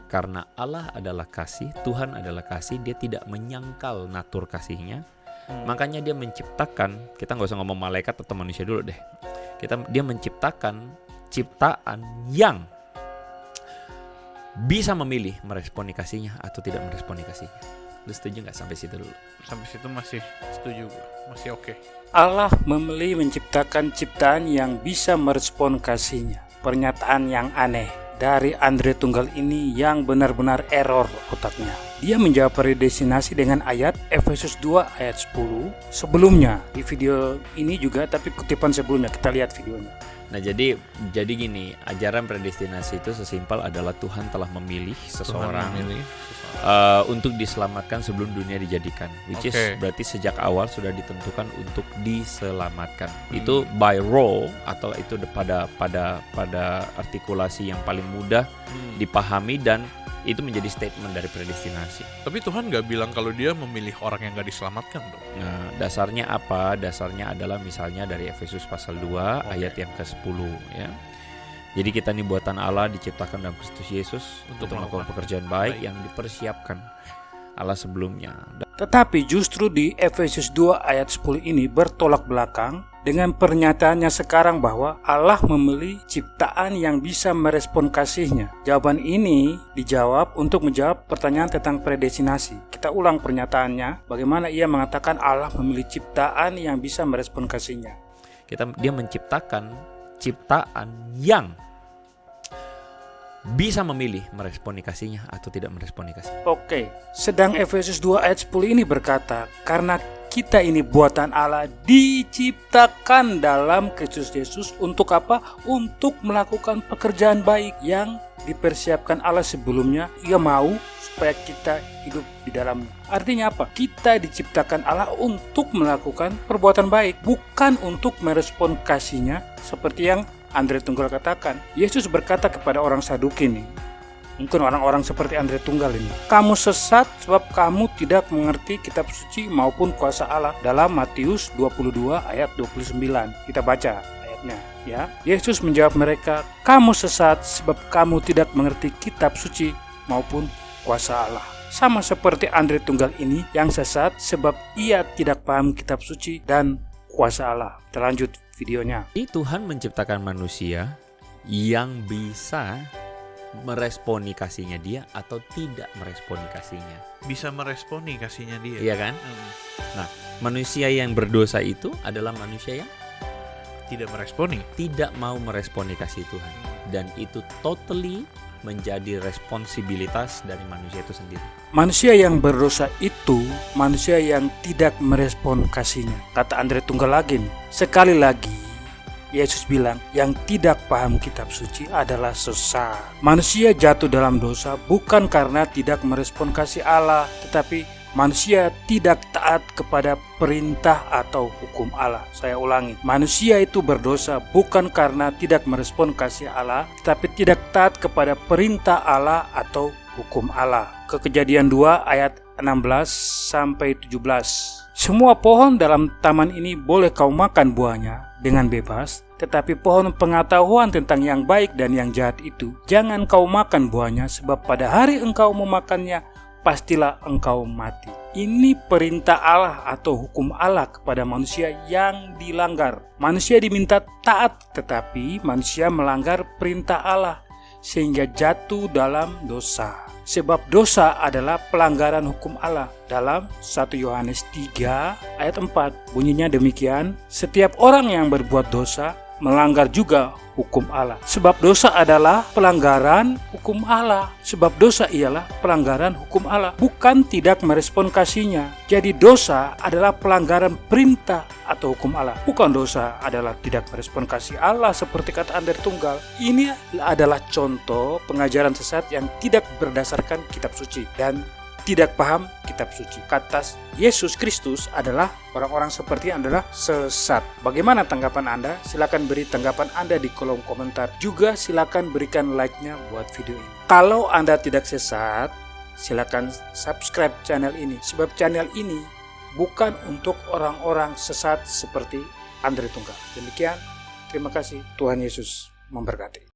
karena Allah adalah kasih, Tuhan adalah kasih, dia tidak menyangkal natur kasihnya. Makanya dia menciptakan, kita nggak usah ngomong malaikat atau manusia dulu deh. Dia menciptakan ciptaan yang bisa memilih meresponi kasihnya atau tidak meresponi kasihnya. Lu setuju nggak sampai situ dulu? Sampai situ masih setuju, masih oke. Allah memilih menciptakan ciptaan yang bisa merespon kasihnya. Pernyataan yang aneh dari Andre Tunggal ini yang benar-benar error otaknya. Dia menjawab predestinasi dengan ayat Efesus 2 ayat 10 sebelumnya di video ini juga, tapi kutipan sebelumnya kita lihat videonya. Nah jadi gini, ajaran predestinasi itu sesimpel adalah Tuhan telah memilih seseorang untuk diselamatkan sebelum dunia dijadikan, which is berarti sejak awal sudah ditentukan untuk diselamatkan. Itu by role atau itu pada artikulasi yang paling mudah dipahami, dan itu menjadi statement dari predestinasi. Tapi Tuhan gak bilang kalau dia memilih orang yang gak diselamatkan dong. Nah, dasarnya apa? Dasarnya adalah misalnya dari Efesus pasal 2 ayat yang ke-10 ya. Jadi kita ini buatan Allah, diciptakan dalam Kristus Yesus untuk melakukan pekerjaan baik yang dipersiapkan Allah sebelumnya. Tetapi justru di Efesus 2 ayat 10 ini bertolak belakang dengan pernyataannya sekarang bahwa Allah memilih ciptaan yang bisa merespon kasihnya. Jawaban ini dijawab untuk menjawab pertanyaan tentang predestinasi. Kita ulang pernyataannya, bagaimana ia mengatakan Allah memilih ciptaan yang bisa merespon kasihnya. Dia menciptakan ciptaan yang bisa memilih meresponi kasihnya atau tidak meresponi kasihnya. Oke, sedang Efesus 2 ayat 10 ini berkata, karena kita ini buatan Allah, diciptakan dalam Kristus Yesus untuk apa? Untuk melakukan pekerjaan baik yang dipersiapkan Allah sebelumnya. Ia mau supaya kita hidup di dalamnya. Artinya apa? Kita diciptakan Allah untuk melakukan perbuatan baik, bukan untuk merespon kasihnya seperti yang Andre Tunggal katakan. Yesus berkata kepada orang Saduki nih, mungkin orang-orang seperti Andre Tunggal ini, kamu sesat sebab kamu tidak mengerti kitab suci maupun kuasa Allah, dalam Matius 22 ayat 29. Kita baca ayatnya ya. Yesus menjawab mereka, kamu sesat sebab kamu tidak mengerti kitab suci maupun kuasa Allah. Sama seperti Andre Tunggal ini yang sesat sebab ia tidak paham kitab suci dan kuasa Allah. Kita lanjut videonya. Tuhan menciptakan manusia yang bisa meresponi kasihnya dia atau tidak meresponi kasihnya. Bisa meresponi kasihnya dia. Iya kan? Nah, manusia yang berdosa itu adalah manusia yang tidak meresponi, tidak mau meresponi kasih Tuhan. Dan itu totally menjadi responsibilitas dari manusia itu sendiri. Manusia yang berdosa itu manusia yang tidak merespon kasihnya. Kata Andre Tunggal lagi nih, sekali lagi Yesus bilang yang tidak paham kitab suci adalah sesat. Manusia jatuh dalam dosa bukan karena tidak merespon kasih Allah, tetapi manusia tidak taat kepada perintah atau hukum Allah. Saya ulangi, manusia itu berdosa bukan karena tidak merespon kasih Allah, tetapi tidak taat kepada perintah Allah atau hukum Allah. Kejadian 2 ayat 16-17. Semua pohon dalam taman ini boleh kau makan buahnya dengan bebas, tetapi pohon pengetahuan tentang yang baik dan yang jahat itu jangan kau makan buahnya, sebab pada hari engkau memakannya pastilah engkau mati. Ini perintah Allah atau hukum Allah kepada manusia yang dilanggar. Manusia diminta taat, tetapi manusia melanggar perintah Allah sehingga jatuh dalam dosa. Sebab dosa adalah pelanggaran hukum Allah. Dalam 1 Yohanes 3 ayat 4 bunyinya demikian, setiap orang yang berbuat dosa melanggar juga hukum Allah. Sebab dosa adalah pelanggaran hukum Allah. Sebab dosa ialah pelanggaran hukum Allah, bukan tidak merespon kasihnya. Jadi dosa adalah pelanggaran perintah atau hukum Allah, bukan dosa adalah tidak merespon kasih Allah seperti kata Andre Tunggal. Ini adalah contoh pengajaran sesat yang tidak berdasarkan kitab suci dan tidak paham kitab suci. Kata Yesus Kristus adalah orang-orang seperti adalah sesat. Bagaimana tanggapan Anda? Silakan beri tanggapan Anda di kolom komentar. Juga silakan berikan like-nya buat video ini. Kalau Anda tidak sesat, silakan subscribe channel ini. Sebab channel ini bukan untuk orang-orang sesat seperti Andre Tunggal. Demikian, terima kasih. Tuhan Yesus memberkati.